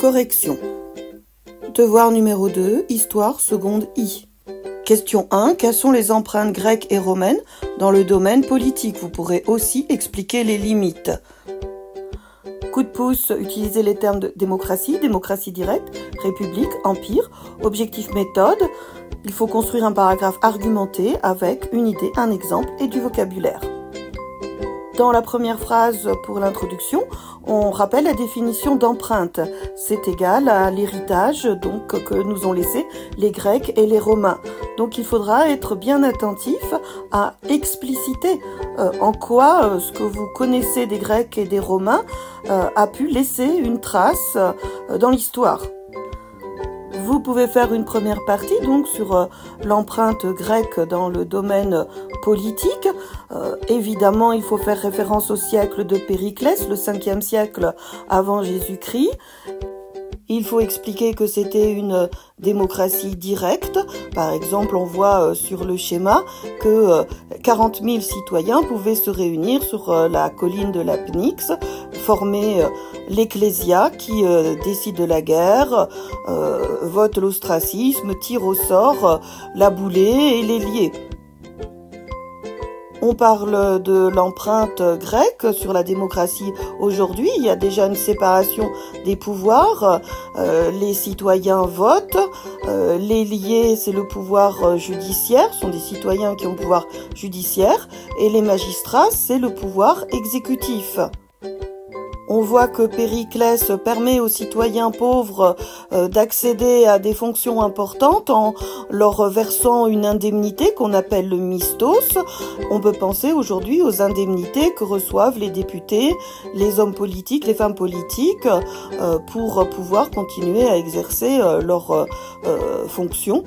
Correction. Devoir numéro 2, Histoire seconde I. Question 1. Quelles sont les empreintes grecques et romaines dans le domaine politique? Vous pourrez aussi expliquer les limites. Coup de pouce, utilisez les termes de démocratie, démocratie directe, république, empire, objectif méthode. Il faut construire un paragraphe argumenté avec une idée, un exemple et du vocabulaire. Dans la première phrase pour l'introduction, on rappelle la définition d'empreinte. C'est égal à l'héritage donc que nous ont laissé les Grecs et les Romains. Donc il faudra être bien attentif à expliciter en quoi ce que vous connaissez des Grecs et des Romains a pu laisser une trace dans l'histoire. Vous pouvez faire une première partie donc sur l'empreinte grecque dans le domaine politique. Évidemment, il faut faire référence au siècle de Périclès, le 5e siècle avant Jésus-Christ. Il faut expliquer que c'était une démocratie directe. Par exemple, on voit sur le schéma que 40 000 citoyens pouvaient se réunir sur la colline de la Pnyx, former l'ecclésia qui décide de la guerre, vote l'ostracisme, tire au sort la boulée et les liés. On parle de l'empreinte grecque sur la démocratie aujourd'hui. Il y a déjà une séparation des pouvoirs. Les citoyens votent. Les liés, c'est le pouvoir judiciaire. Ce sont des citoyens qui ont le pouvoir judiciaire. Et les magistrats, c'est le pouvoir exécutif. On voit que Périclès permet aux citoyens pauvres d'accéder à des fonctions importantes en leur versant une indemnité qu'on appelle le mistos. On peut penser aujourd'hui aux indemnités que reçoivent les députés, les hommes politiques, les femmes politiques pour pouvoir continuer à exercer leurs fonctions.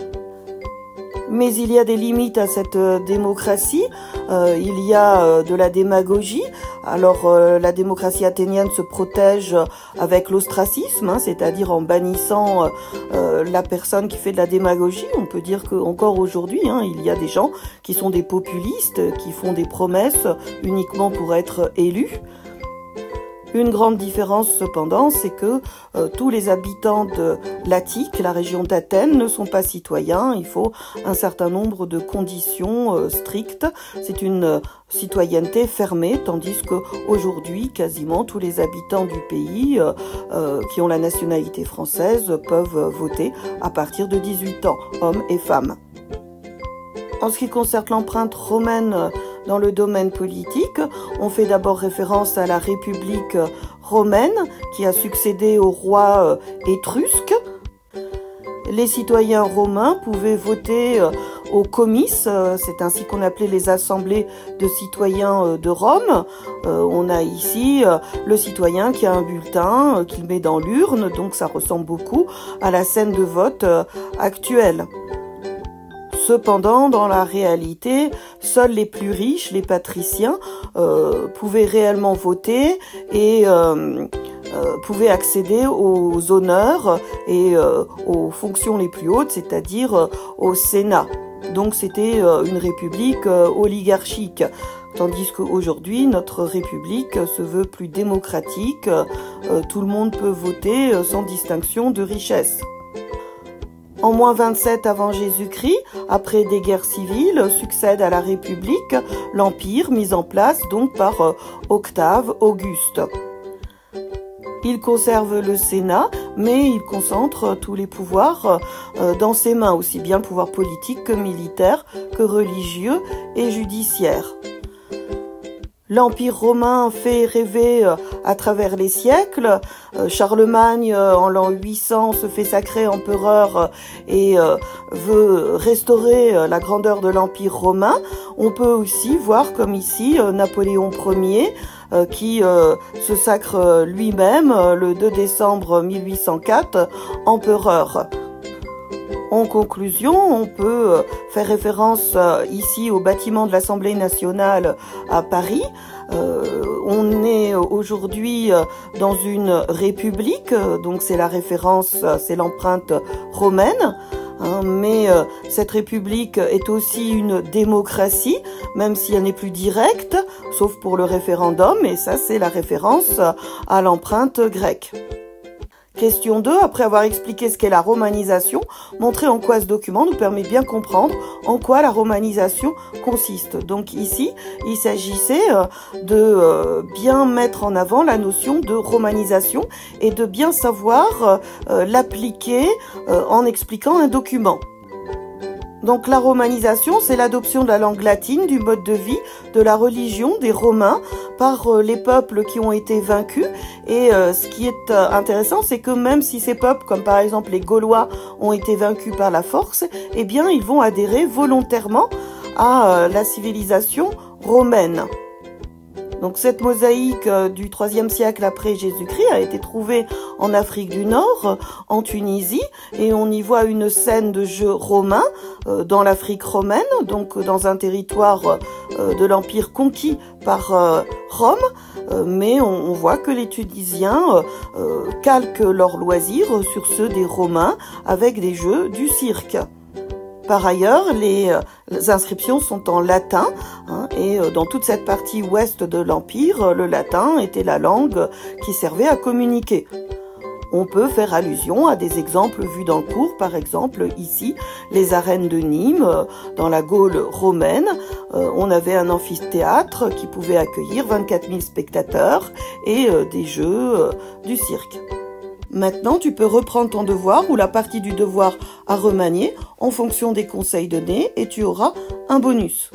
Mais il y a des limites à cette démocratie, il y a de la démagogie. Alors la démocratie athénienne se protège avec l'ostracisme, c'est-à-dire en bannissant la personne qui fait de la démagogie. On peut dire qu'encore aujourd'hui, il y a des gens qui sont des populistes, qui font des promesses uniquement pour être élus. Une grande différence cependant, c'est que tous les habitants de l'Attique, la région d'Athènes, ne sont pas citoyens. Il faut un certain nombre de conditions strictes. C'est une citoyenneté fermée, tandis qu'aujourd'hui, quasiment tous les habitants du pays qui ont la nationalité française peuvent voter à partir de 18 ans, hommes et femmes. En ce qui concerne l'empreinte romaine dans le domaine politique, on fait d'abord référence à la République romaine qui a succédé au roi étrusque. Les citoyens romains pouvaient voter au comice, c'est ainsi qu'on appelait les assemblées de citoyens de Rome. On a ici le citoyen qui a un bulletin qu'il met dans l'urne, donc ça ressemble beaucoup à la scène de vote actuelle. Cependant, dans la réalité, seuls les plus riches, les patriciens, pouvaient réellement voter et pouvaient accéder aux honneurs et aux fonctions les plus hautes, c'est-à-dire au Sénat. Donc c'était une république oligarchique. Tandis qu'aujourd'hui, notre république se veut plus démocratique. Tout le monde peut voter sans distinction de richesse. En moins 27 avant Jésus-Christ, après des guerres civiles, succède à la République l'Empire mis en place donc par Octave Auguste. Il conserve le Sénat, mais il concentre tous les pouvoirs dans ses mains, aussi bien pouvoir politique que militaire, que religieux et judiciaire. L'Empire romain fait rêver à travers les siècles. Charlemagne, en l'an 800, se fait sacrer empereur et veut restaurer la grandeur de l'Empire romain. On peut aussi voir, comme ici, Napoléon Ier, qui se sacre lui-même le 2 décembre 1804, empereur. En conclusion, on peut faire référence ici au bâtiment de l'Assemblée nationale à Paris. On est aujourd'hui dans une république, donc c'est la référence, c'est l'empreinte romaine. Mais cette république est aussi une démocratie, même si elle n'est plus directe, sauf pour le référendum, et ça c'est la référence à l'empreinte grecque. Question 2, après avoir expliqué ce qu'est la romanisation, montrer en quoi ce document nous permet de bien comprendre en quoi la romanisation consiste. Donc ici, il s'agissait de bien mettre en avant la notion de romanisation et de bien savoir l'appliquer en expliquant un document. Donc la romanisation, c'est l'adoption de la langue latine, du mode de vie, de la religion des Romains par les peuples qui ont été vaincus. Et ce qui est intéressant, c'est que même si ces peuples, comme par exemple les Gaulois, ont été vaincus par la force, eh bien ils vont adhérer volontairement à la civilisation romaine. Donc cette mosaïque du IIIe siècle après Jésus-Christ a été trouvée en Afrique du Nord, en Tunisie, et on y voit une scène de jeu romain dans l'Afrique romaine, donc dans un territoire de l'Empire conquis par Rome, mais on voit que les Tunisiens calquent leurs loisirs sur ceux des Romains avec des jeux du cirque. Par ailleurs, les inscriptions sont en latin et dans toute cette partie ouest de l'Empire, le latin était la langue qui servait à communiquer. On peut faire allusion à des exemples vus dans le cours, par exemple ici, les arènes de Nîmes, dans la Gaule romaine. On avait un amphithéâtre qui pouvait accueillir 24 000 spectateurs et des jeux du cirque. Maintenant, tu peux reprendre ton devoir ou la partie du devoir à remanier en fonction des conseils donnés et tu auras un bonus.